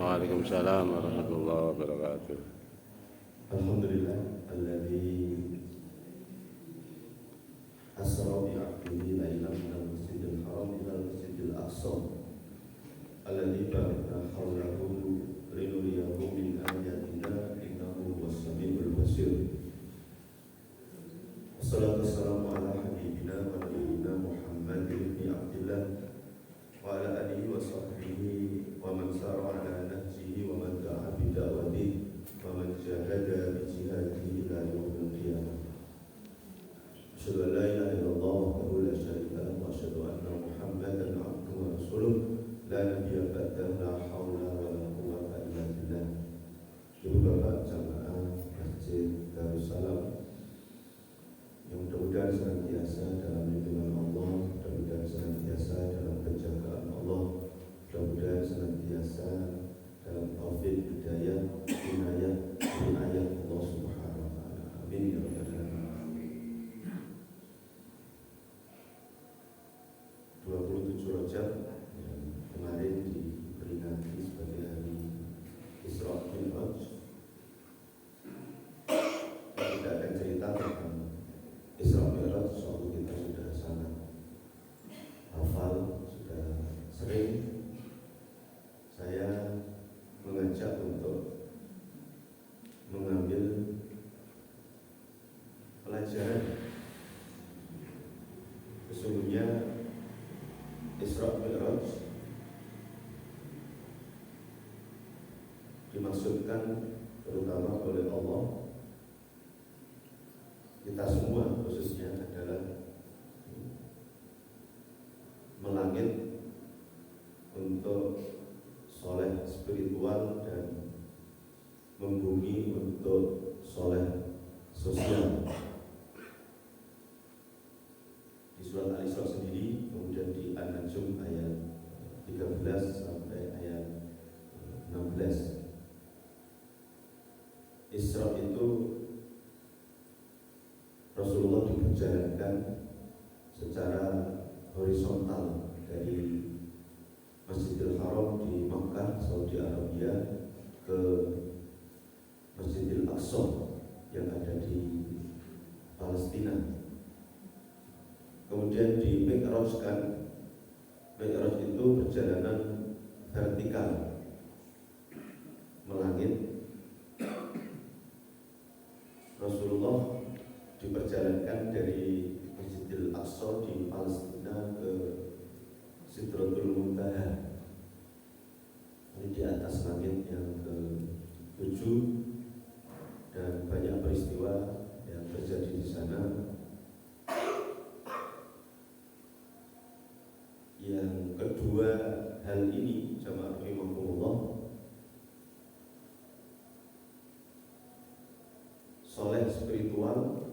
Waalaikumsalam warahmatullahi wabarakatuh. Alhamdulillah alladzi asra bi 'abdihi lailan minal masjidil haram ilal masjidil aqsa alladzi barakna hawlahu linuriyahu min ayatina innahu huwas samiul basir. Wassalatu wassalamu ala habibina wa nabiyyina Muhammad ibn Abdillah wa ala alihi wa sahbihi wa man sara ala nahjihi wa man da'a bi da'watihi wa man jahada bi jihadihi ila yaumil qiyamah. Asyhadu an la ilaha illallah wahdahu la syarika lahu wa asyhadu anna Muhammadan abduhu wa rasuluh la nabiyya ba'dahu la haula wa la quwwata illa billah. Ibu bapak jamaah Masjid Darussalam yang mudah-mudahan senantiasa dalam lindungan Allah, mudah-mudahan senantiasa dalam penjagaan Allah, mudah-mudahan senantiasa dalam taufik, hidayah, inayah, inayah Allah Subhanahu wa taala. Amin ya rabbal alamin. 27 Rajab yang kemarin diperingati sebagai hari Isra Mi'raj. Kita akan cerita tentang Isra Mi'raj, soal kita sudah sangat hafal, sudah sering. Saya mengajak untuk mengambil pelajaran. Sesungguhnya Isra Mi'raj dimaksudkan terutama oleh Allah, kita semua khususnya adalah melangit untuk soleh spiritual dan membumi untuk soleh sosial. Di surat Al-Isra sendiri, kemudian di An-Najm ayat 13 sampai ayat 16. Isra itu Rasulullah diperjalankan secara horizontal dari Masjidil Haram di Makkah, Saudi Arabia ke Masjidil Aqsa yang ada di Palestina. Kemudian di Mi'rajkan. Mi'raj itu perjalanan vertikal melangit. Rasulullah diperjalankan dari Masjidil Aqsa di Palestina ke Sidratul Muntaha. Ini di atas langit yang ke-7, dan banyak peristiwa yang terjadi di sana. Yang kedua, hal ini jamaah rahimahumullah, soleh spiritual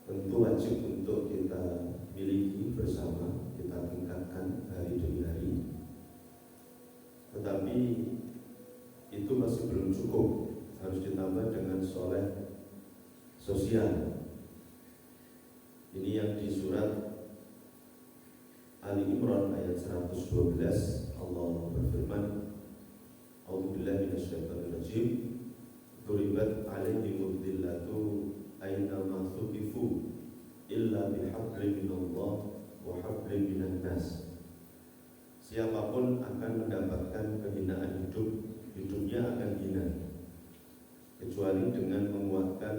tentu wajib untuk kita miliki bersama, kita tingkatkan hari demi hari. Tetapi itu masih belum cukup, harus ditambah dengan soleh sosial. Ini yang di surat Ali Imran ayat 112, Allah berfirman, A'udzubillahi minasyaitonirrajim, duribat alaihimud dhillatu aynama thuqifu illa bihablin minallah wa hablin minan nas. Siapapun akan mendapatkan kehinaan hidup, hidupnya akan hina kecuali dengan menguatkan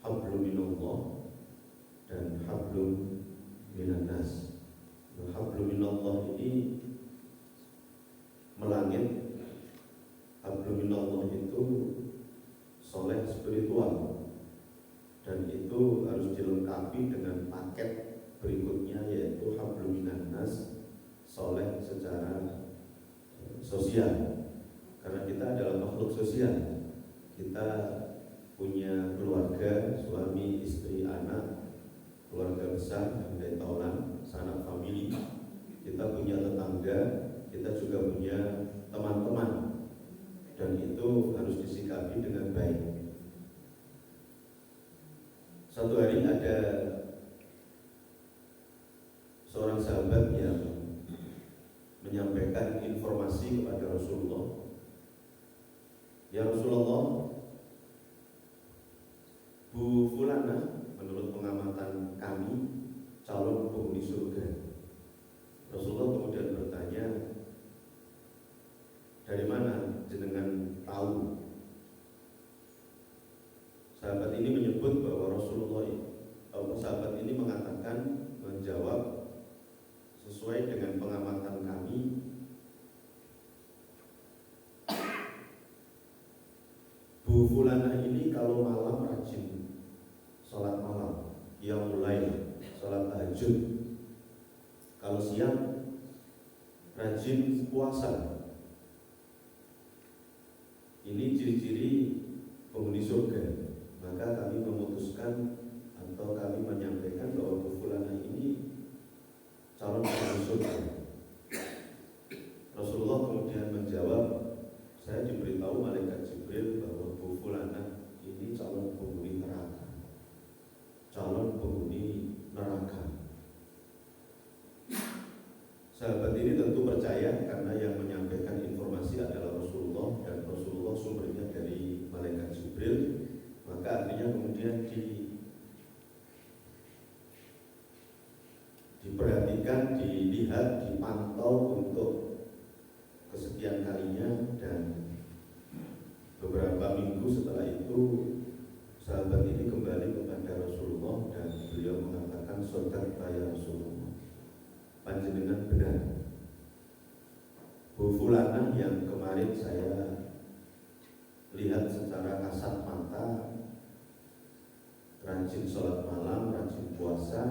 hablum minallah dan hablum minan nas. Hablum minallah ini melangit. Hablum minallah itu soleh spiritual, dan itu harus dilengkapi dengan paket berikutnya, yaitu hablum minan nas, soleh secara sosial. Karena kita adalah makhluk sosial. Kita punya keluarga, suami, istri, anak, keluarga besar, handai taulan, sanak famili. Kita punya tetangga, kita juga punya teman-teman, dan itu harus disikapi dengan baik. Suatu hari ada seorang sahabat yang menyampaikan informasi kepada Rasulullah, "Ya Rasulullah, Bu Fulana menurut pengamatan kami calon penghuni surga." Rasulullah kemudian bertanya, "Dari mana jenengan tahu?" Sahabat ini menyebut bahwa sahabat ini mengatakan, menjawab, "Sesuai dengan pengamatan kami, Bu Fulana ini kalau malam rajin sholat malam, yang mulai sholat tahajud. Kalau siang rajin puasa. Ini ciri-ciri penghuni surga. Maka kami memutuskan atau kami menyampaikan bahwa Bu Fulana ini calon penghuni surga." Rasulullah kemudian menjawab, "Saya diberitahu malaikat Jibril bahwa Bu Fulana ini calon penghuni neraka." Calon penghuni neraka. Sahabat ini tentu percaya karena yang menyampaikan informasi adalah Rasulullah dan Rasulullah sumbernya dari malaikat Jibril. Maka artinya kemudian diperhatikan, dilihat, dipantau untuk kesekian kalinya, dan beberapa minggu setelah itu sahabat ini kembali kepada Rasulullah dan beliau mengatakan, "Shadaqta ya Rasulullah, panjenengan benar. Bu Fulana yang kemarin saya lihat secara kasat mata rajin sholat malam, rajin puasa,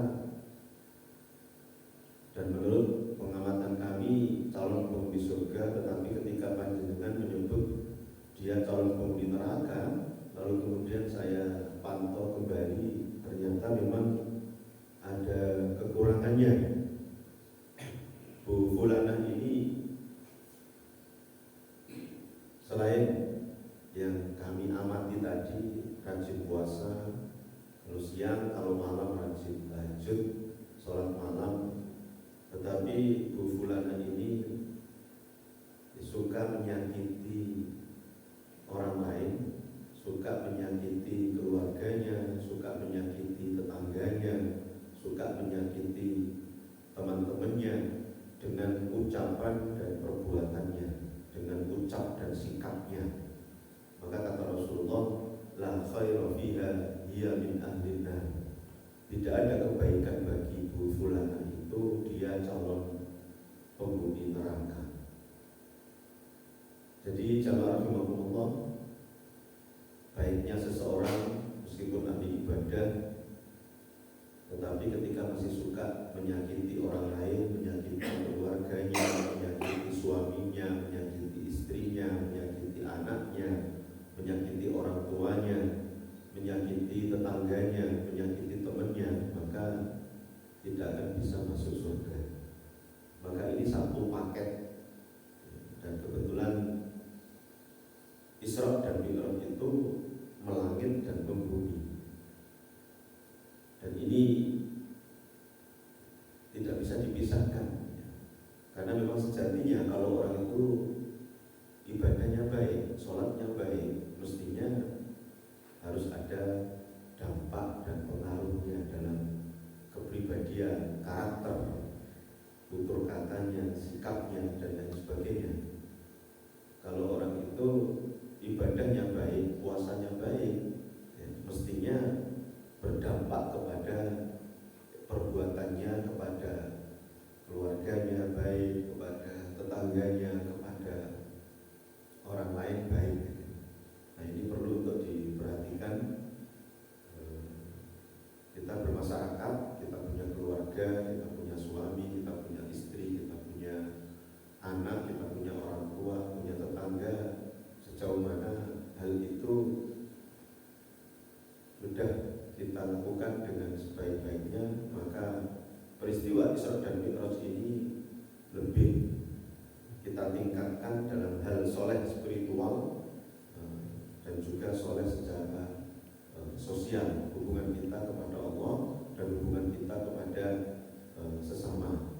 dan menurut pengamatan kami calon penghuni surga, tetapi ketika panjenengan menyebut dia calon penghuni neraka, lalu kemudian saya pantau kembali, ternyata memang ada kekurangannya. Bu Fulana ini selain yang kami amati tadi, rajin puasa, kalau siang, kalau malam rajin tahajud, sholat malam, tetapi Bu Fulana ini suka menyakiti orang lain, suka menyakiti keluarganya, suka menyakiti tetangganya, suka menyakiti teman-temannya dengan ucapan dan perbuatannya, dengan ucap dan sikapnya. Maka kata Rasulullah, "La khaira fiha hiya min ahlin nar." Tidak ada kebaikan bagi Bu Fulana itu, dia calon penghuni neraka. Jadi jamaah rahimakumullah, baiknya seseorang meskipun ahli ibadah, tetapi ketika masih suka menyakiti orang lain, menyakiti keluarganya, menyakiti suaminya, menyakiti istrinya, menyakiti anaknya, menyakiti orang tuanya, menyakiti tetangganya, menyakiti temannya, maka tidak akan bisa masuk surga. Maka ini satu paket. Dan kebetulan Isra dan Mi'raj itu melangit dan membumi. Dan ini tidak bisa dipisahkan, karena memang sejatinya kalau orang itu ibadahnya baik, sholatnya baik, mestinya harus ada dampak dan pengaruhnya dalam kepribadian, karakter, tutur katanya, sikapnya, dan lain sebagainya. Kalau orang itu ibadahnya baik, puasanya baik, ya, mestinya berdampak kepada perbuatannya, kepada keluarganya baik, kepada tetangganya, kepada orang lain baik. Nah, ini perlu untuk diperhatikan. Kita bermasyarakat, kita punya keluarga, kita punya suami, kita punya istri, kita punya anak, kita punya orang tua, punya tetangga. Sejauh mana hal itu sudah kita lakukan dengan sebaik-baiknya, maka peristiwa Isra dan Mi'raj ini lebih kita tingkatkan dalam hal soleh spiritual dan juga soleh secara sosial, hubungan kita kepada Allah dan hubungan kita kepada sesama,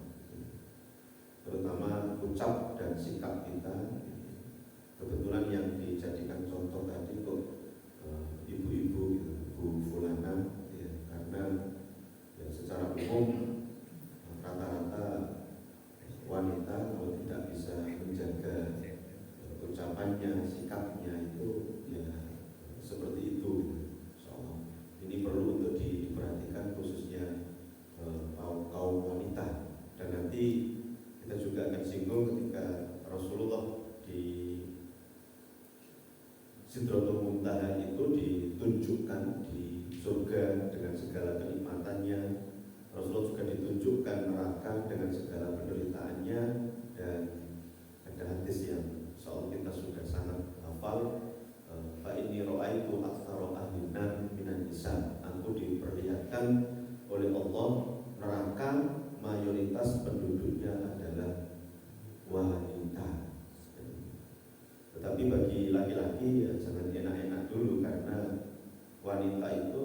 terutama ucap dan sikap kita. Kebetulan yang dijadikan contoh tadi kok ibu-ibu, Bu Fulana, ya, karena ya, secara umum rata-rata wanita kalau tidak bisa menjaga ucapannya, sikapnya itu ya seperti itu. So, ini perlu untuk diperhatikan khususnya kaum wanita. Dan nanti kita juga akan singgung ketika Rasulullah di Sidratul Muntaha itu ditunjukkan di surga dengan segala kenikmatannya. Rasulullah juga ditunjukkan neraka dengan segala penderitaannya. Dan ada hadis yang soal kita sudah sangat hafal, fa inni ra'aitu aktsara ahli nar minan nisa. Aku diperlihatkan oleh Allah neraka mayoritas penduduknya adalah wanita. Tetapi bagi laki-laki ya jangan enak-enak dulu, karena wanita itu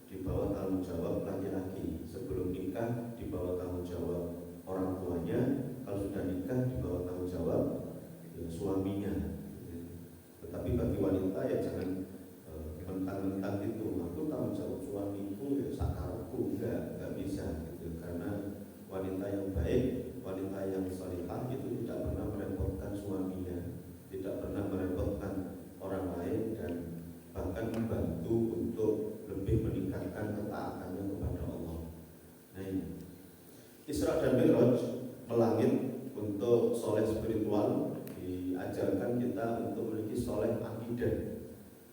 di bawah tanggung jawab laki-laki. Sebelum nikah di bawah tanggung jawab orang tuanya, kalau sudah nikah di bawah tanggung jawab ya, suaminya. Tetapi bagi wanita ya jangan mentang-mentang itu aku tanggung jawab suamiku ya sakarku, enggak bisa gitu. Karena wanita yang baik, wanita yang salihah itu tidak pernah merepotkan suaminya, tidak pernah merepotkan orang lain, dan bahkan membantu untuk lebih meningkatkan ketaatannya kepada Allah. Nah ini Isra dan Mi'raj melangit untuk soleh spiritual, diajarkan kita untuk memiliki soleh akidah.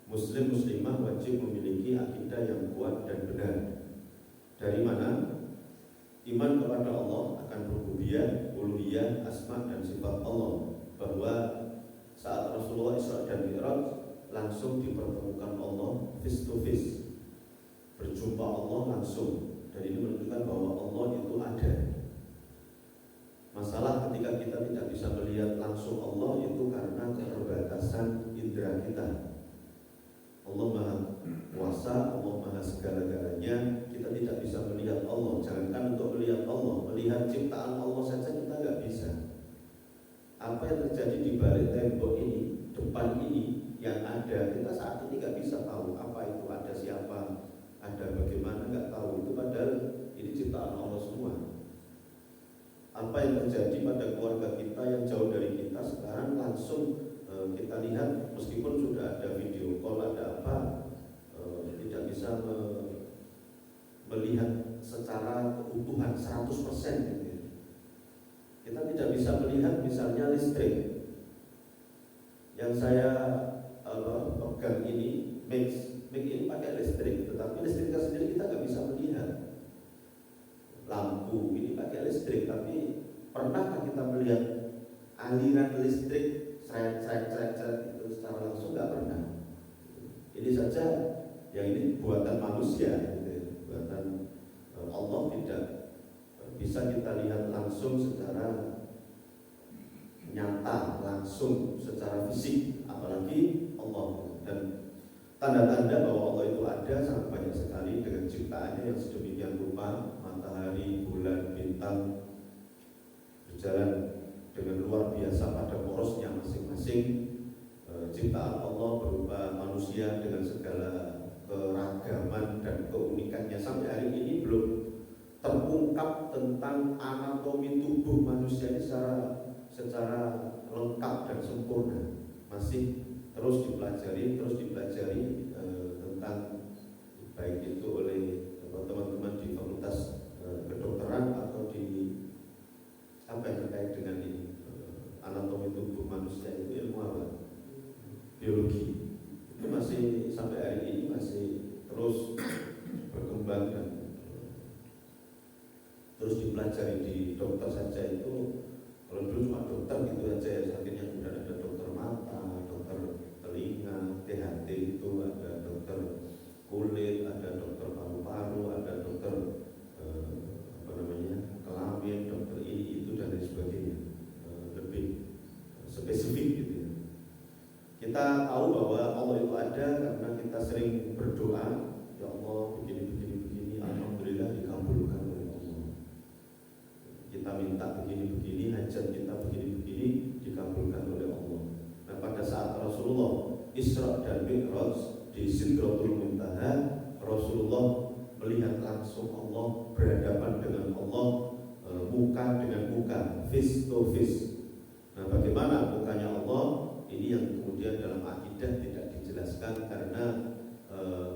Muslim muslimah wajib memiliki akidah yang kuat dan benar. Dari mana? Iman kepada Allah akan rububiyah, uluhiyah, asma dan sifat Allah. Bahwa saat Rasulullah Isra dan Mi'raj langsung dipertemukan Allah face to face, berjumpa Allah langsung. Dan ini menunjukkan bahwa Allah itu ada. Masalah ketika kita tidak bisa melihat langsung Allah itu karena keterbatasan indera kita. Allah Maha Kuasa, Allah Maha segala-galanya. Kita tidak bisa melihat Allah. Jangankan untuk melihat Allah, melihat ciptaan Allah saja kita nggak bisa. Apa yang terjadi di balik tembok ini, depan ini yang ada, kita saat ini nggak bisa tahu apa itu, ada siapa, ada bagaimana, nggak tahu. Itu padahal ini ciptaan Allah semua. Apa yang terjadi pada keluarga kita yang jauh dari kita sekarang langsung kita lihat, meskipun sudah ada video call, ada apa, tidak bisa melihat secara keutuhan 100% gitu. Kita tidak bisa melihat misalnya listrik yang saya pegang ini, mic ini pakai listrik, tetapi listriknya sendiri kita nggak bisa melihat. Lampu ini pakai listrik, tapi pernahkah kita melihat aliran listrik seret itu secara langsung? Nggak pernah. Ini saja yang ini buatan manusia, gitu. Buatan Allah, tidak bisa kita lihat langsung secara nyata, langsung secara fisik, apalagi Allah. Dan tanda-tanda bahwa Allah itu ada sangat banyak sekali dengan ciptaannya yang sedemikian rupa. Matahari, bulan, bintang berjalan dengan luar biasa pada porosnya masing-masing. Ciptaan Allah berupa manusia dengan segala keragaman dan keunikannya. Sampai hari ini belum terungkap tentang anatomi tubuh manusia ini secara lengkap dan sempurna. Masih terus dipelajari tentang baik itu oleh teman-teman di fakultas kedokteran atau di apa yang terkait dengan ini, anatomi tubuh manusia itu ilmu apa? Biologi. Itu masih sampai hari ini masih terus berkembang dan terus dipelajari. Di dokter saja itu, kalau dulu cuma dokter gitu aja ya, akhirnya kemudian ada dokter mata, dokter telinga, THT itu, ada dokter kulit, ada dokter paru-paru, ada dokter kelamin, dokter ini itu dan lain sebagainya, lebih spesifik gitu ya. Kita tahu bahwa Allah itu ada karena kita sering berdoa, ya Allah begini, alhamdulillah dikabulkan oleh Allah. Kita minta begini, hajat kita begini, Sidratul Muntaha Rasulullah melihat langsung Allah, berhadapan dengan Allah, muka dengan muka, face to face. Nah, bagaimana mukanya Allah? Ini yang kemudian dalam akidah tidak dijelaskan, karena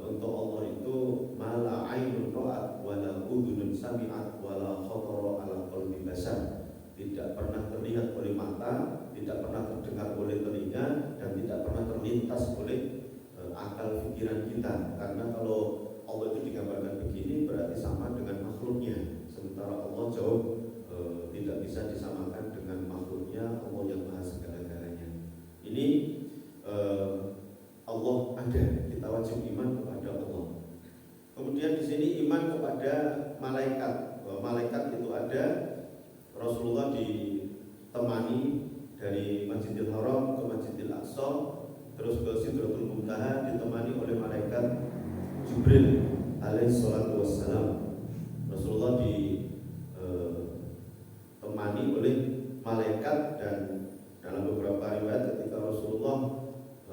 untuk Allah itu mala ainun ra'at wala udhunun sami'at wala khatara ala qalbi bashar. Tidak pernah terlihat oleh mata, tidak pernah terdengar oleh telinga, dan tidak pernah terlintas oleh akal pikiran kita. Karena kalau Allah itu digambarkan begini berarti sama dengan makhluknya, sementara Allah jauh tidak bisa disamakan dengan makhluknya, Allah yang maha segala-galanya. Ini Allah ada, kita wajib iman kepada Allah. Kemudian di sini iman kepada malaikat. Malaikat itu ada. Rasulullah ditemani dari Masjidil Haram ke Masjidil Aqsa, terus ke Sidratul Muntaha ditemani oleh malaikat Jibril alaihi salatu wassalam. Rasulullah ditemani oleh malaikat, dan dalam beberapa riwayat ketika Rasulullah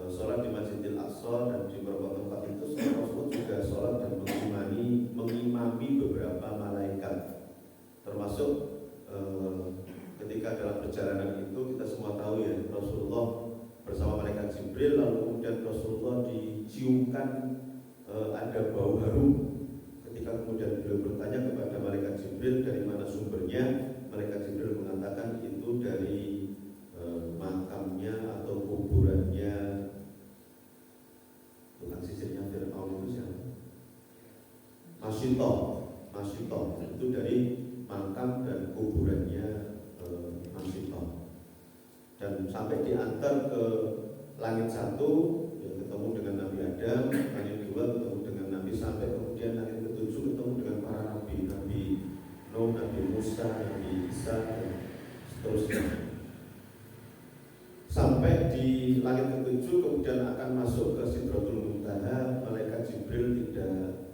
sholat di Masjidil Aqsa dan di beberapa tempat itu, Rasulullah juga sholat dan mengimami beberapa malaikat, termasuk ketika dalam perjalanan itu kita semua tahu ya, Rasulullah bersama malaikat Jibril, lalu kemudian Rasulullah diciumkan ada bau harum. Ketika kemudian beliau bertanya kepada malaikat Jibril dari mana sumbernya, malaikat Jibril mengatakan itu dari makamnya atau kuburannya tukang sisirnya Fir'aun itu siapa? Masyitoh itu dari makam dan kuburannya Masyitoh. Dan sampai diantar ke langit satu, ya, ketemu dengan Nabi Adam, langit dua ketemu dengan Nabi, sampai kemudian langit ketujuh ketemu dengan para Nabi, Nabi Nuh, Nabi Musa, Nabi Isa, dan seterusnya. Sampai di langit ketujuh kemudian akan masuk ke Sidratul Muntaha, malaikat Jibril tidak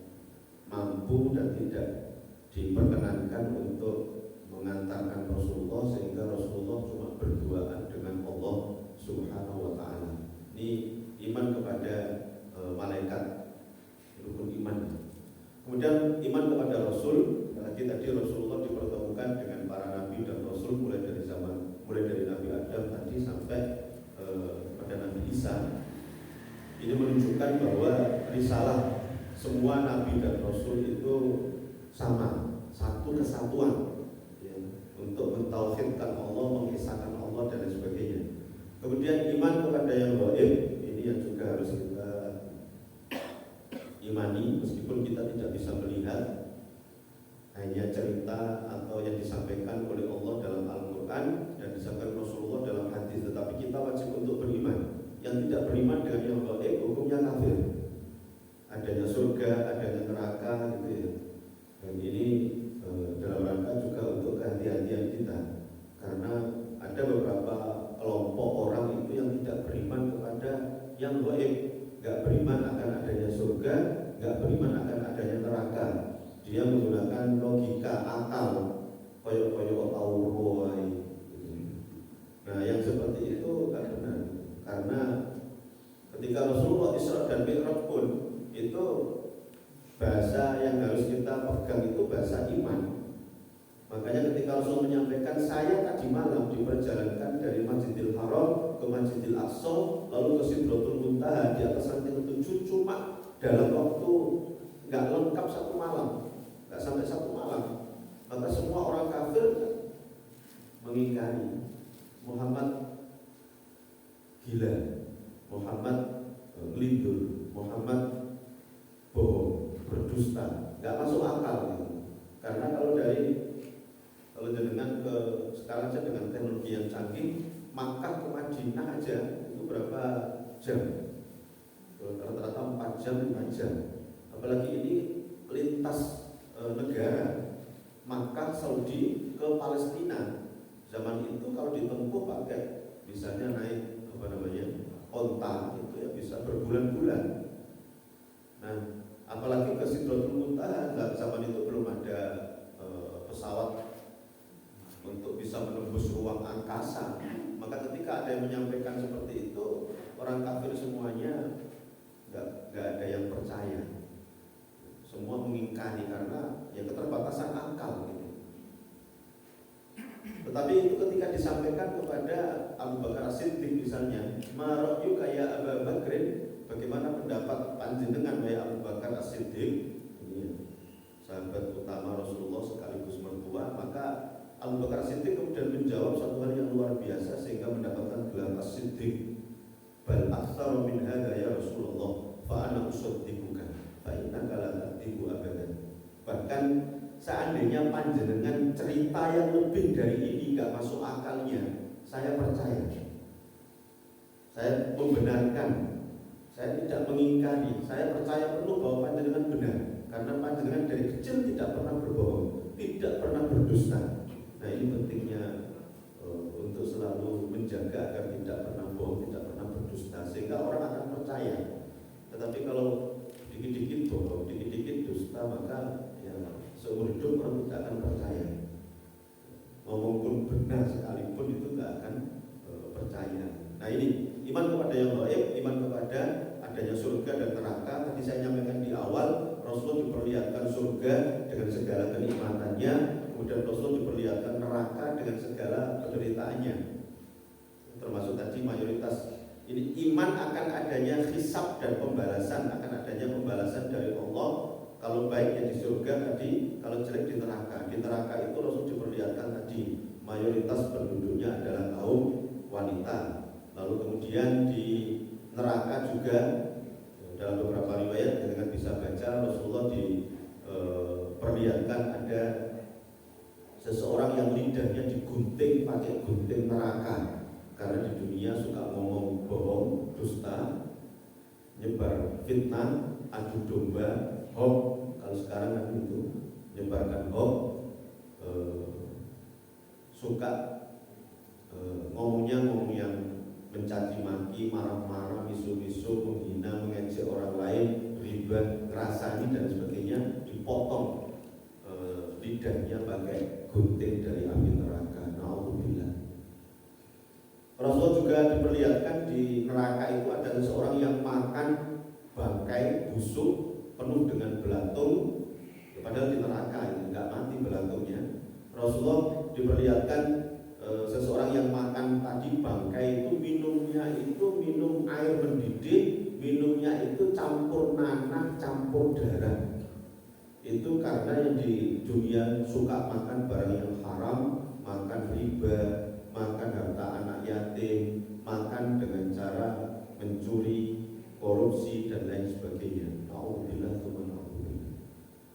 mampu dan tidak diperkenankan untuk mengantarkan Rasulullah, sehingga Rasulullah cuma berduaan dengan Allah Subhanahu wa ta'ala. Ini iman kepada malaikat, rukun iman. Kemudian iman kepada Rasul, lagi tadi Rasulullah dipertemukan dengan para nabi dan Rasul mulai dari Nabi Adam tadi sampai pada Nabi Isa. Ini menunjukkan bahwa risalah semua nabi dan Rasul itu sama, satu kesatuan, ya, untuk mentauhidkan Allah, mengisahkan Allah dan lain sebagainya. Kemudian iman kepada yang gaib, ini yang juga harus kita imani, meskipun kita tidak bisa melihat, hanya cerita atau yang disampaikan oleh Allah dalam Al-Quran dan disampaikan Rasulullah dalam hadis, tetapi kita wajib untuk beriman. Yang tidak beriman dengan yang gaib hukumnya kafir. Adanya surga, adanya neraka, gitu ya. Dan ini dalam rangka juga untuk kehati-hatian kita, karena ada beberapa kelompok orang itu yang tidak beriman kepada yang gaib, nggak beriman akan adanya surga, nggak beriman akan adanya neraka. Dia menggunakan logika akal, koyo-koyo auro. Nah, yang seperti itu nggak benar, karena ketika Rasulullah Isra dan Mi'raj pun itu bahasa yang harus kita pegang itu bahasa iman. Makanya ketika Rasul menyampaikan, saya tadi malam diperjalankan dari Masjidil Haram ke Masjidil Aqsa, lalu ke Sidratul Muntaha di atas langit ketujuh, cuma dalam waktu nggak lengkap satu malam, nggak sampai satu malam. Maka semua orang kafir mengingkari Muhammad gila, Muhammad lindur, Muhammad bohong, berdusta, nggak masuk akal gitu. Karena kalau dengan sekarang aja dengan teknologi yang canggih, Makkah ke Madinah aja itu berapa jam? Rata-rata 4 jam, 5 jam. Apalagi ini lintas negara, Makkah, Saudi ke Palestina. Zaman itu kalau ditempuh pakai misalnya naik onta itu ya bisa berbulan-bulan. Nah, apalagi ke Sidratul Muntaha, zaman itu belum ada pesawat untuk bisa menembus ruang angkasa. Maka ketika ada yang menyampaikan seperti itu, orang kafir semuanya nggak ada yang percaya. Semua mengingkari karena ya keterbatasan akal gitu. Tetapi itu ketika disampaikan kepada Abu Bakar As-Siddiq misalnya, "Mara'yu kaya Abu Bakrin?" Bagaimana pendapat panjenengan wahai Abu Bakar As-Siddiq? Ini sahabat utama Rasulullah sekaligus mertua. Maka Abu Bakar As-Siddiq kemudian menjawab satu hal yang luar biasa sehingga mendapatkan gelar As-Siddiq. "Bal aktsaru min hadza ya Rasulullah, fa ana usaddiquka, fa innaka la tadiku abadan." Bahkan seandainya panjenengan cerita yang lebih dari ini gak masuk akalnya, saya percaya, saya membenarkan. Saya tidak mengingkari, saya percaya penuh bahwa panjenengan benar. Karena panjenengan dari kecil tidak pernah berbohong, tidak pernah berdusta. Nah ini pentingnya untuk selalu menjaga agar tidak pernah bohong, tidak pernah berdusta, sehingga orang akan percaya. Tetapi kalau dikit-dikit bohong, dikit-dikit dusta, maka ya seumur hidup orang tidak akan percaya. Ngomong pun benar sekalipun itu tidak akan percaya. Nah ini iman kepada yang gaib, iman kepada adanya surga dan neraka. Tadi saya nyampaikan di awal, Rasulullah diperlihatkan surga dengan segala kenikmatannya, kemudian Rasulullah diperlihatkan neraka dengan segala penderitaannya. Termasuk tadi mayoritas ini iman akan adanya hisab dan pembalasan, akan adanya pembalasan dari Allah. Kalau baiknya di surga tadi, kalau jelek di neraka. Di neraka itu Rasul diperlihatkan tadi mayoritas penduduknya adalah kaum wanita. Lalu kemudian di neraka juga dalam beberapa riwayat dengan bisa baca Rasulullah diperlihatkan ada seseorang yang lidahnya digunting pakai gunting neraka karena di dunia suka ngomong bohong, dusta, nyebar fitnah, adu domba, hoax. Kalau sekarang kan itu nyebarkan hoax, suka ngomongnya ngomong yang mencaci maki, marah-marah, misu-misu, menghina, mengejek orang lain, riba, ngerasani dan sebagainya, dipotong lidahnya pakai gunting dari api neraka. Na'udzubillah. Rasul juga diperlihatkan di neraka itu ada seseorang yang makan bangkai busuk penuh dengan belatung, padahal di neraka ini nggak mati belatungnya. Rasulullah diperlihatkan seseorang yang makan tadi bangkai itu minumnya itu minum air mendidih, minumnya itu campur nanah, campur darah. Itu karena yang di dunia suka makan barang yang haram, makan riba, makan harta anak yatim, makan dengan cara mencuri, korupsi dan lain sebagainya. Na'udzubillah.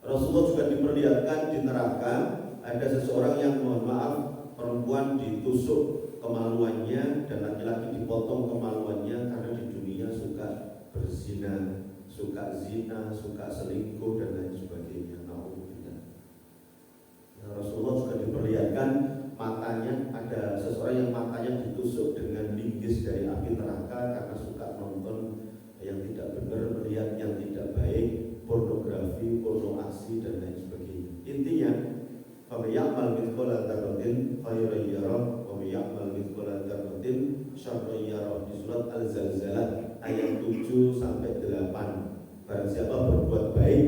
Rasulullah juga diperlihatkan di neraka ada seseorang yang mohon maaf perempuan ditusuk kemaluannya dan laki-laki dipotong kemaluannya karena di dunia suka berzina, suka zina, suka selingkuh dan lain sebagainya. Na'udzubillah. Nah, Rasulullah juga diperlihatkan matanya, ada seseorang yang matanya ditusuk dengan linggis dari api neraka karena suka nonton yang tidak benar, melihat yang tidak baik, pornografi, porno aksi dan lain sebagainya. Intinya faman ya'mal mithqala dzarratin khairan yarah wa man ya'mal mithqala dzarratin syarran yarah. Di surat Al-Zalzalah ayat 7 sampai 8. Barang siapa berbuat baik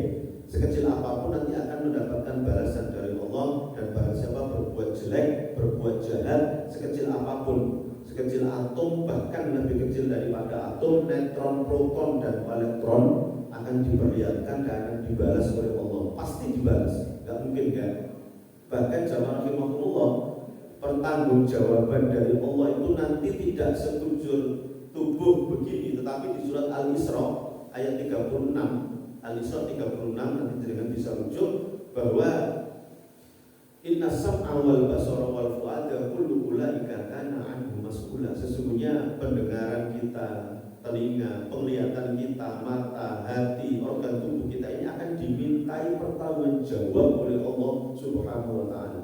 sekecil apapun nanti akan mendapatkan balasan dari Allah, dan barang siapa berbuat jelek, berbuat jahat sekecil apapun, sekecil atom bahkan lebih kecil daripada atom, neutron, proton dan elektron akan diperlihatkan dan akan dibalas oleh Allah. Pasti dibalas, nggak mungkin kan? Bahkan zaman rahimahullah, pertanggungjawaban dari Allah itu nanti tidak sekujur tubuh begini, tetapi di surat Al-Isra ayat 36, Al-Isra 36 nanti dengan bisa rujuk bahwa inna sam'a wal basara wal fu'ada kullu ulaika kana anhu mas'ula. Sesungguhnya pendengaran kita, telinga, penglihatan kita, mata, hati, organ tubuh kita ini akan dimintai pertanggungjawab oleh Allah Subhanahu wa taala.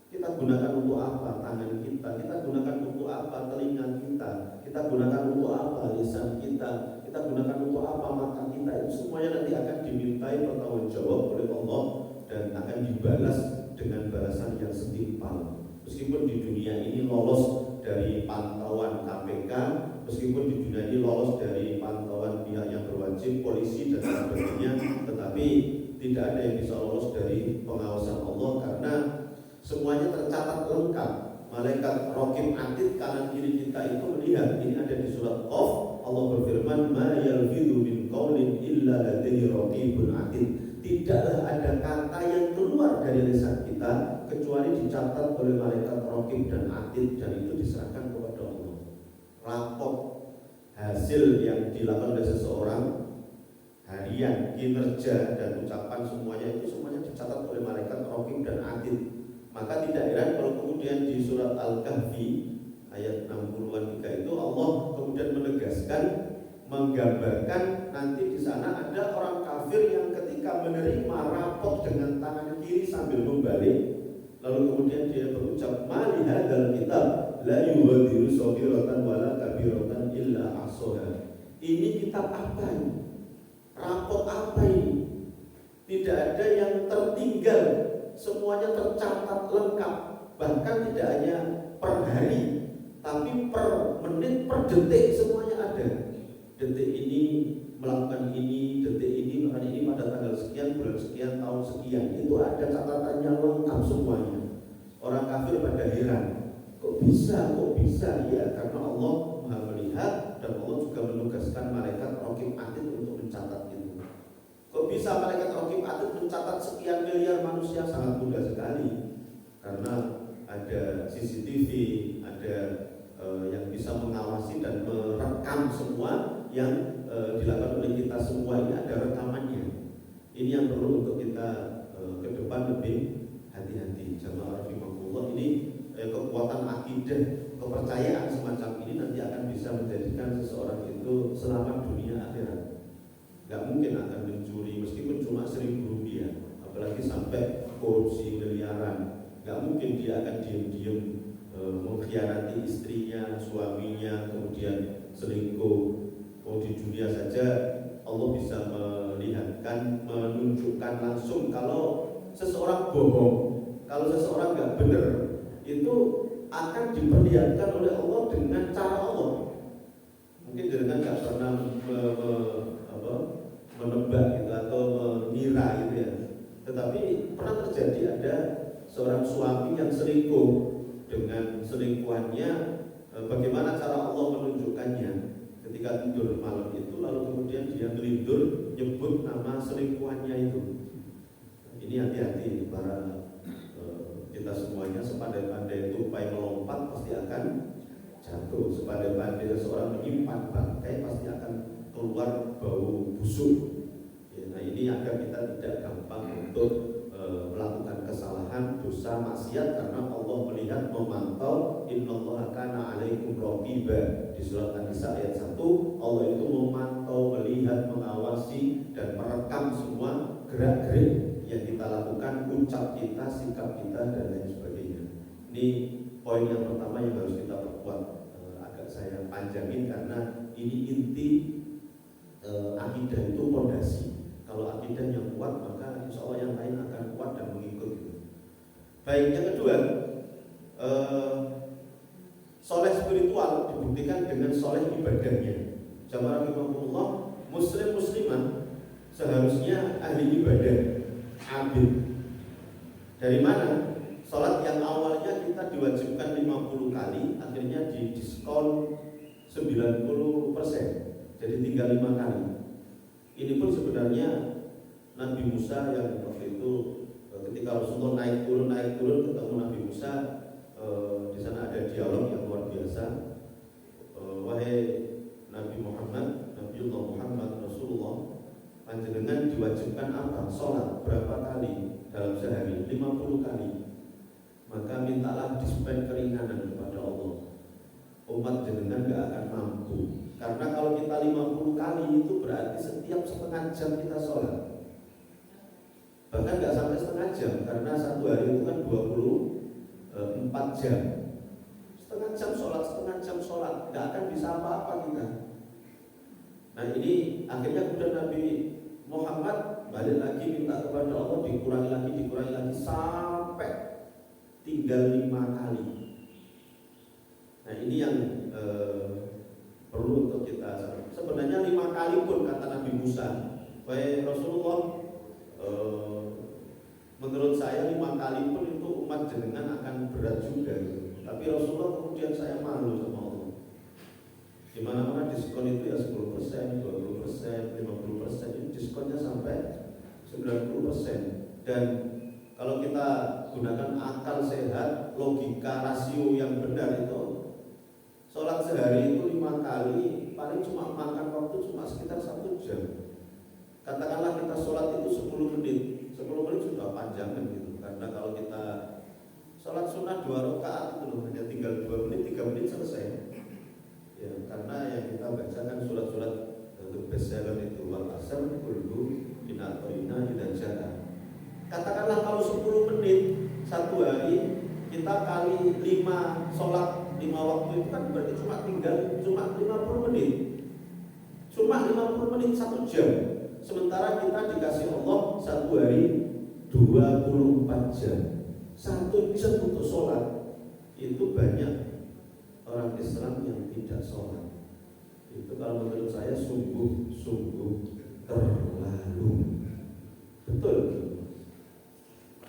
Kita gunakan untuk apa tangan kita? Kita gunakan untuk apa telinga kita? Kita gunakan untuk apa lisan kita? Kita gunakan untuk apa mata kita? Itu semuanya nanti akan dimintai pertanggungjawab oleh Allah dan akan dibalas dengan balasan yang setimpal. Meskipun di dunia ini lolos dari pantauan KPK, meskipun di dunia ini lolos dari pantauan pihak yang berwajib, polisi dan sebagainya, tetapi tidak ada yang bisa lolos dari pengawasan Allah karena semuanya tercatat lengkap. Malaikat Raqib Atid kanan kiri kita itu melihat. Ini ada di surat Qaf. Allah berfirman, "Ma yalfidhu min qaulin illa ladayhi raqibun atid." Tidaklah ada kata yang keluar dari lisan kita kecuali dicatat oleh malaikat Raqib dan Atid, dan itu diserahkan kepada Allah. Rapor hasil yang dilakukan oleh seseorang, harian, kinerja dan ucapan semuanya itu semuanya dicatat oleh malaikat Raqib dan Atid. Maka tidak heran kalau kemudian di surat Al-Kahfi ayat 60-an 3 itu Allah kemudian menegaskan, menggambarkan nanti di sana ada orang kafir yang ketika menerima rapot dengan tangan kiri sambil membalik, lalu kemudian dia berucap, "Ma li hadzal kitab la yughadiru shaghiratan wala kabiratan illa ahsaha." Ini kitab apa ini? Rapot apa ini? Tidak ada yang tertinggal, semuanya tercatat lengkap. Bahkan tidak hanya per hari, tapi per menit, per detik semuanya ada. Detik ini melakukan ini, detik ini melakukan ini pada tanggal sekian, bulan sekian, tahun sekian. Itu ada catatannya lengkap semuanya. Orang kafir pada heran, kok bisa ya, karena Allah Maha melihat dan Allah juga menugaskan malaikat Raqib Atid untuk mencatat itu. Kok bisa malaikat Raqib Atid mencatat sekian miliar manusia? Sangat mudah sekali, karena ada CCTV, ada yang bisa mengawasi dan merekam semua yang dilakukan oleh kita semua. Ini ada rekamannya. Ini yang perlu untuk kita ke depan lebih hati-hati. Jamaah rahimahullah, ini kekuatan akidah, kepercayaan semacam ini nanti akan bisa menjadikan seseorang itu selamat dunia akhirat. Gak mungkin akan mencuri meskipun cuma 1.000 rupiah, apalagi sampai korupsi miliaran. Gak mungkin dia akan diam-diam mengkhianati istrinya, suaminya, kemudian selingkuh. Oh, di dunia saja Allah bisa melihatkan, menunjukkan langsung kalau seseorang bohong, kalau seseorang nggak benar, itu akan diperlihatkan oleh Allah dengan cara Allah. Mungkin dengan nggak pernah menebak gitu atau mengira gitu ya, tetapi pernah terjadi ada seorang suami yang selingkuh. Dengan selingkuhannya, bagaimana cara Allah menunjukkannya? Ketika tidur malam itu, lalu kemudian dia melindur nyebut nama selingkuhannya itu. Ini hati-hati para kita semuanya, sepandai-pandai tupai melompat pasti akan jatuh. Sepandai-pandai seorang menyimpan bangkai pasti akan keluar bau busuk. Ya, nah ini agar kita tidak gampang untuk melakukan kesalahan, dosa, maksiat, karena Allah melihat, memantau. Innallaha kana 'alaikum raqiba. Di surat An-Nisa ayat 1, Allah itu memantau, melihat, mengawasi dan merekam semua gerak-gerik yang kita lakukan, ucap kita, sikap kita dan lain sebagainya. Ini poin yang pertama yang harus kita perkuat. Agak saya panjangin karena ini inti akidah itu fondasi. Kalau akidah yang kuat, maka insya Allah yang lain akan kuat dan mengikut. Baik, yang kedua, soleh spiritual dibuktikan dengan soleh ibadahnya. Jamaah rahimahullah, muslim muslimah seharusnya ahli ibadah, abid. Dari mana? Salat yang awalnya kita diwajibkan 50 kali, akhirnya didiskon 90%, jadi tinggal 5 kali. Ini pun sebenarnya Nabi Musa yang waktu itu ketika Rasulullah naik turun ketemu Nabi Musa, di sana ada dialog yang luar biasa. Wahai Nabi Muhammad, Nabiullah Muhammad Rasulullah, panjenengan diwajibkan apa? Sholat berapa kali dalam sehari? 50 kali. Maka mintalah dispen keringanan kepada Allah. Umat jenengan gak akan mampu. Karena kalau kita 50 kali itu berarti setiap setengah jam kita sholat. Bahkan gak sampai setengah jam, karena satu hari itu kan 24 jam. Setengah jam sholat, gak akan bisa apa-apa kita. Nah ini akhirnya kemudian Nabi Muhammad balik lagi minta kepada Allah, dikurangi lagi sampai tinggal 5 kali. Nah ini yang perlu untuk kita. Sebenarnya 5 kali pun kata Nabi Musa, wahai Rasulullah, menurut saya 5 kali pun itu umat jenengan akan berat juga gitu. Tapi Rasulullah kemudian saya malu sama Allah. Di mana-mana diskon itu ya 10%, 20%, 50%, ini diskonnya sampai 90%. Dan kalau kita gunakan akal sehat, logika rasio yang benar itu, sholat sehari itu 5 kali, paling cuma makan waktu cuma sekitar 1 jam. Katakanlah kita sholat itu 10 menit, 10 menit sudah panjang kan gitu. Karena kalau kita sholat sunnah 2 rakaat itu loh, hanya tinggal 2 menit, 3 menit selesai. Ya, karena yang kita bacakan surat-surat untuk bestseller itu wal asr kullu inatoina idajah. Katakanlah kalau 10 menit satu hari kita kali 5 sholat 5 waktu itu kan berarti cuma 50 menit. Cuma 50 menit 1 jam. Sementara kita dikasih Allah satu hari 24 jam. 1 jam untuk sholat. Itu banyak orang Islam yang tidak sholat. Itu kalau menurut saya sungguh terlalu. Betul.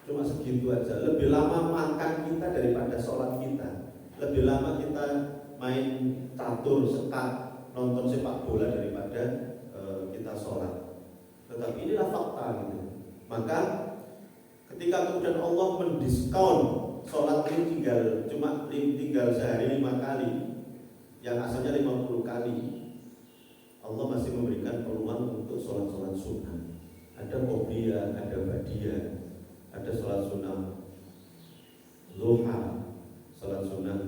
Cuma segitu aja. Lebih lama makan kita daripada sholat kita. Lebih lama kita main catur, sekat, nonton sepak bola daripada kita sholat. Tetapi inilah fakta gitu. Maka ketika kemudian Allah mendiskon sholat ini tinggal sehari 5 kali, yang asalnya 50 kali, Allah masih memberikan peluang untuk sholat-sholat sunnah. Ada qobliyah, ada ba'diyah, ada sholat sunnah duha, sholat sunnah